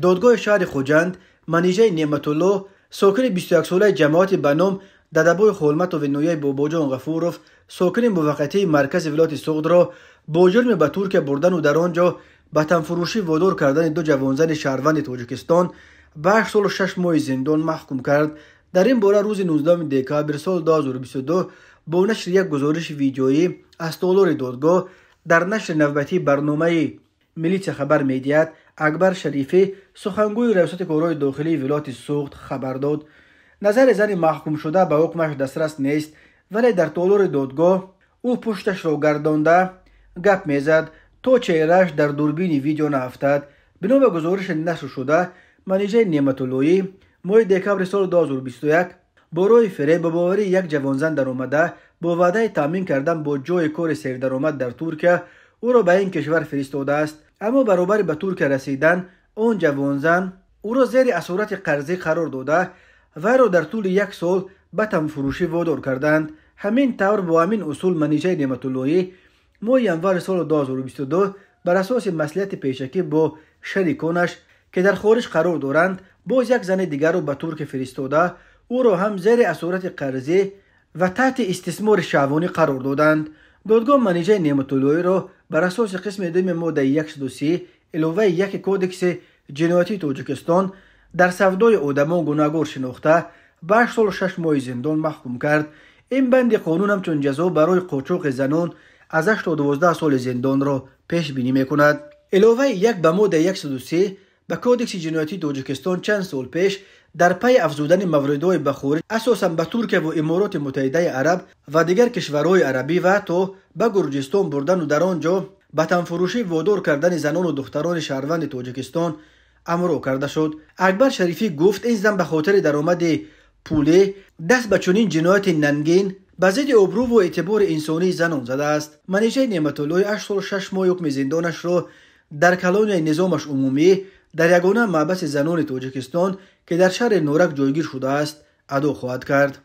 دادگاه شهر خوجند منیژه نعمت‌الله ساکن 21 ساله جماعت به نام ددبای خولمت و نویه باباجان غفورов ساکن موقتی مرکز ولایت سوغد را با جرم به ترکیه بردن و در آنجا به تنفروشی وادار کردن دو جوانزن شهروند تاجیکستان به 8 سال و 6 ماه زندان محکوم کرد. در این باره روز 19 دکامبر سال 2022 با نشر یک گزارش ویدیویی از تالار دادگاه در نشر نوبتی برنامه ملیت خبر میدید اکبر شریفی سخنگوی ریاست کارهای داخلی ولایت سوغد خبر داد نظر زن محکوم شده به حکمش دسترس نیست، ولی در تالار دادگاه او پشتش را گردانده گپ میزد تا چهرهش در دوربین ویدیو نیفتد. بنا به گزارش نشر شده منیژه نعمت‌اللهی ماه دکامبر سال 2021 برای فریب به باوری یک جوانزن در آمده با وعده تامین کردن با جای کار سیر درآمد در ترکیه او را به این کشور فرستاده است، اما برابر به ترکیه رسیدن آن جوانزن او را زیر اسارت قرضی قرار داده و را در طول 1 سال به تنفروشی وادار کردند. همین طور با همین اصول منیژه نعمت‌اللهی ماه ینور سال 2022 بر اساس مصلحت پیشکی با شریکانش که در خارج قرار دارند باز یک زن دیگر را به ترکیه فرستاده او را هم زیر اسارت قرضی و تحت استثمار شهوانی قرار دادند. دادگاه منیژه نعمت‌اللهی را بر اساس قسم 2 ماده 130 علاوه 1 کودکس جنایتی تاجیکستان در سودای آدمان گناهکار شناخته به 8 سال و 6 ماه زندان محکوم کرد. این بند قانون همچون جزا برای قاچاق زنان از 8 تا 12 سال زندان را پیش بینی میکند. علاوه 1 به ماده 103 به کودکس جنایتی تاجیکستان چند سال پیش در پی افزودن موردهای به خارج اساساً به ترکیه و امارات متحده عرب و دیگر کشورهای عربی و حتی به گرجستان بردن و در آنجا به تنفروشی وادار کردن زنان و دختران شهروند تاجیکستان امر کرده شد. اکبر شریفی گفت این زن به خاطر درآمد پولی دست به چنین جنایت ننگین به ضد آبرو و اعتبار انسانی زنان زده است. منیژه نعمت‌اللهی 8 سال و 6 ماه حکم زندانش را در کلان نظامش عمومی در یگانه محبس زنان تاجیکستان که در شهر نورک جایگیر شده است ادا خواهد کرد.